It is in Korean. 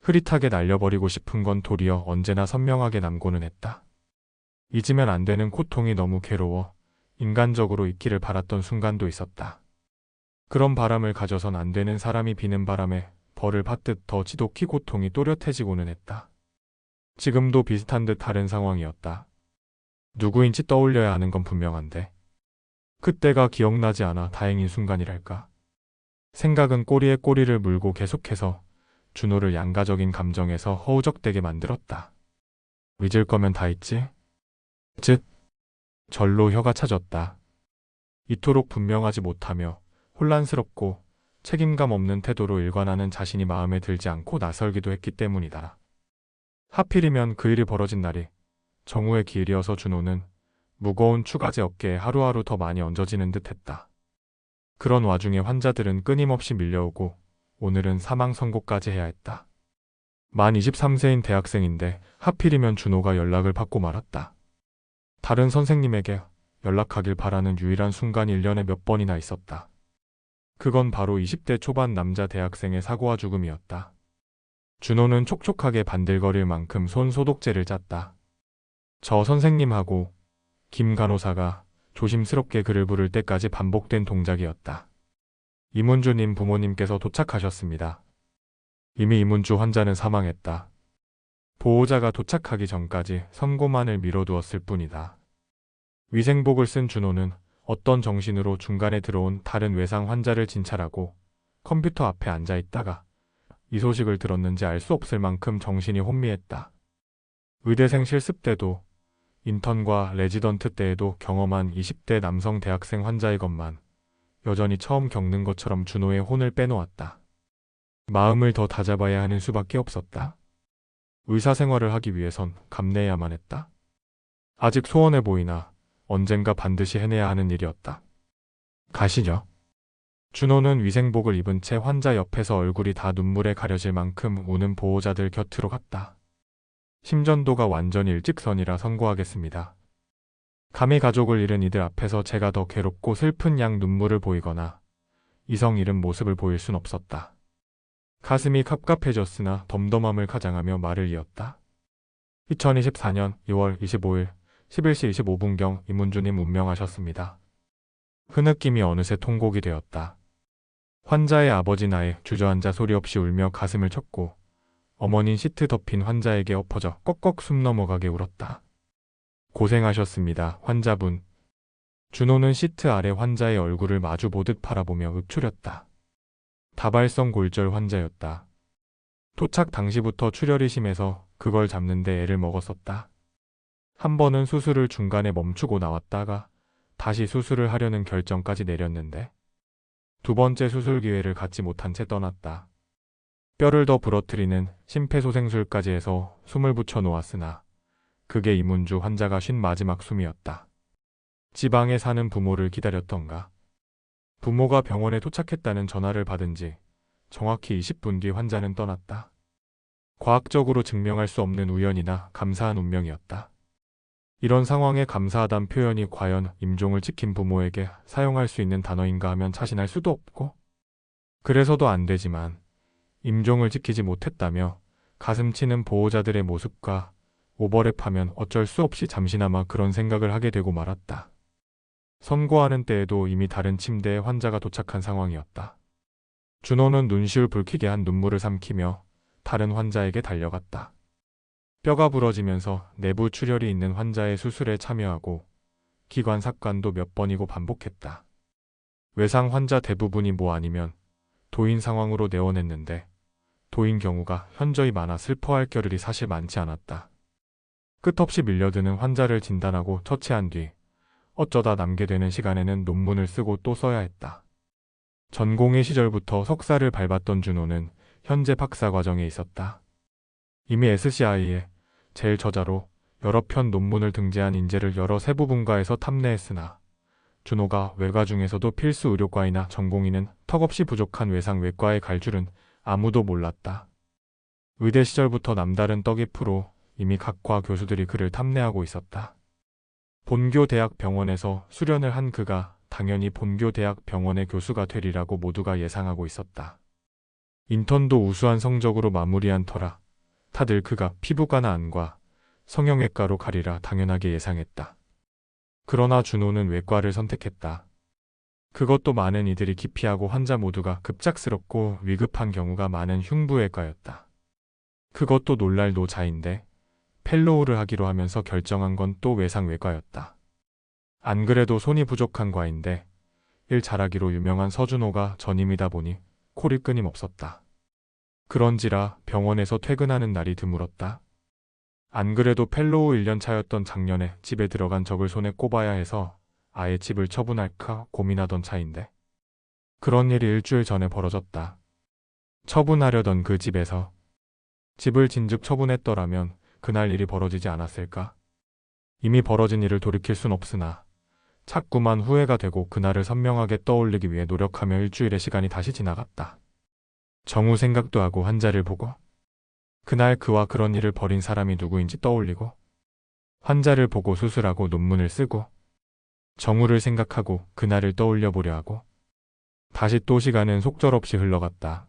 흐릿하게 날려버리고 싶은 건 도리어 언제나 선명하게 남고는 했다. 잊으면 안 되는 고통이 너무 괴로워 인간적으로 있기를 바랐던 순간도 있었다. 그런 바람을 가져선 안 되는 사람이 비는 바람에 벌을 받듯 더 지독히 고통이 또렷해지고는 했다. 지금도 비슷한 듯 다른 상황이었다. 누구인지 떠올려야 하는 건 분명한데 그때가 기억나지 않아 다행인 순간이랄까. 생각은 꼬리에 꼬리를 물고 계속해서 준호를 양가적인 감정에서 허우적대게 만들었다. 잊을 거면 다 잊지? 즉, 절로 혀가 차졌다. 이토록 분명하지 못하며 혼란스럽고 책임감 없는 태도로 일관하는 자신이 마음에 들지 않고 나설기도 했기 때문이다. 하필이면 그 일이 벌어진 날이 정우의 기일이어서 준호는 무거운 추가제 어깨에 하루하루 더 많이 얹어지는 듯 했다. 그런 와중에 환자들은 끊임없이 밀려오고 오늘은 사망 선고까지 해야 했다. 만 23세인 대학생인데 하필이면 준호가 연락을 받고 말았다. 다른 선생님에게 연락하길 바라는 유일한 순간이 1년에 몇 번이나 있었다. 그건 바로 20대 초반 남자 대학생의 사고와 죽음이었다. 준호는 촉촉하게 반들거릴 만큼 손 소독제를 짰다. 저 선생님하고 김 간호사가 조심스럽게 그를 부를 때까지 반복된 동작이었다. 이문주님 부모님께서 도착하셨습니다. 이미 이문주 환자는 사망했다. 보호자가 도착하기 전까지 선고만을 미뤄두었을 뿐이다. 위생복을 쓴 준호는 어떤 정신으로 중간에 들어온 다른 외상 환자를 진찰하고 컴퓨터 앞에 앉아 있다가 이 소식을 들었는지 알 수 없을 만큼 정신이 혼미했다. 의대생 실습 때도 인턴과 레지던트 때에도 경험한 20대 남성 대학생 환자의 것만 여전히 처음 겪는 것처럼 준호의 혼을 빼놓았다. 마음을 더 다잡아야 하는 수밖에 없었다. 의사생활을 하기 위해선 감내해야만 했다. 아직 소원해 보이나 언젠가 반드시 해내야 하는 일이었다. 가시죠. 준호는 위생복을 입은 채 환자 옆에서 얼굴이 다 눈물에 가려질 만큼 우는 보호자들 곁으로 갔다. 심전도가 완전히 일직선이라 선고하겠습니다. 감히 가족을 잃은 이들 앞에서 제가 더 괴롭고 슬픈 양 눈물을 보이거나 이성 잃은 모습을 보일 순 없었다. 가슴이 갑갑해졌으나 덤덤함을 가장하며 말을 이었다. 2024년 2월 25일 11시 25분경 이문주님 운명하셨습니다. 흐느낌이 어느새 통곡이 되었다. 환자의 아버지 나에 주저앉아 소리 없이 울며 가슴을 쳤고 어머닌 시트 덮인 환자에게 엎어져 꺽꺽 숨 넘어가게 울었다. 고생하셨습니다, 환자분. 준호는 시트 아래 환자의 얼굴을 마주 보듯 바라보며 읊조렸다. 다발성 골절 환자였다. 도착 당시부터 출혈이 심해서 그걸 잡는데 애를 먹었었다. 한 번은 수술을 중간에 멈추고 나왔다가 다시 수술을 하려는 결정까지 내렸는데 두 번째 수술 기회를 갖지 못한 채 떠났다. 뼈를 더 부러뜨리는 심폐소생술까지 해서 숨을 붙여 놓았으나 그게 이문주 환자가 쉰 마지막 숨이었다. 지방에 사는 부모를 기다렸던가. 부모가 병원에 도착했다는 전화를 받은 지 정확히 20분 뒤 환자는 떠났다. 과학적으로 증명할 수 없는 우연이나 감사한 운명이었다. 이런 상황에 감사하단 표현이 과연 임종을 지킨 부모에게 사용할 수 있는 단어인가 하면 자신할 수도 없고 그래서도 안 되지만 임종을 지키지 못했다며 가슴 치는 보호자들의 모습과 오버랩하면 어쩔 수 없이 잠시나마 그런 생각을 하게 되고 말았다. 선고하는 때에도 이미 다른 침대에 환자가 도착한 상황이었다. 준호는 눈시울 붉히게 한 눈물을 삼키며 다른 환자에게 달려갔다. 뼈가 부러지면서 내부 출혈이 있는 환자의 수술에 참여하고 기관 삭관도 몇 번이고 반복했다. 외상 환자 대부분이 뭐 아니면 도인 상황으로 내원했는데 도인 경우가 현저히 많아 슬퍼할 겨를이 사실 많지 않았다. 끝없이 밀려드는 환자를 진단하고 처치한 뒤 어쩌다 남게 되는 시간에는 논문을 쓰고 또 써야 했다. 전공의 시절부터 석사를 밟았던 준호는 현재 박사 과정에 있었다. 이미 SCI에 제일 저자로 여러 편 논문을 등재한 인재를 여러 세부 분과에서 탐내했으나 준호가 외과 중에서도 필수 의료과이나 전공의는 턱없이 부족한 외상외과에 갈 줄은 아무도 몰랐다. 의대 시절부터 남다른 떡이 프로 이미 각 과 교수들이 그를 탐내하고 있었다. 본교 대학 병원에서 수련을 한 그가 당연히 본교 대학 병원의 교수가 되리라고 모두가 예상하고 있었다. 인턴도 우수한 성적으로 마무리한 터라 다들 그가 피부과나 안과, 성형외과로 가리라 당연하게 예상했다. 그러나 준호는 외과를 선택했다. 그것도 많은 이들이 기피하고 환자 모두가 급작스럽고 위급한 경우가 많은 흉부외과였다. 그것도 놀랄 노자인데 펠로우를 하기로 하면서 결정한 건 또 외상외과였다. 안 그래도 손이 부족한 과인데 일 잘하기로 유명한 서준호가 전임이다 보니 콜이 끊임없었다. 그런지라 병원에서 퇴근하는 날이 드물었다. 안 그래도 펠로우 1년 차였던 작년에 집에 들어간 적을 손에 꼽아야 해서 아예 집을 처분할까 고민하던 차인데 그런 일이 일주일 전에 벌어졌다. 처분하려던 그 집에서 집을 진즉 처분했더라면 그날 일이 벌어지지 않았을까? 이미 벌어진 일을 돌이킬 순 없으나 자꾸만 후회가 되고 그날을 선명하게 떠올리기 위해 노력하며 일주일의 시간이 다시 지나갔다. 정우 생각도 하고 환자를 보고 그날 그와 그런 일을 벌인 사람이 누구인지 떠올리고 환자를 보고 수술하고 논문을 쓰고 정우를 생각하고 그날을 떠올려 보려 하고 다시 또 시간은 속절없이 흘러갔다.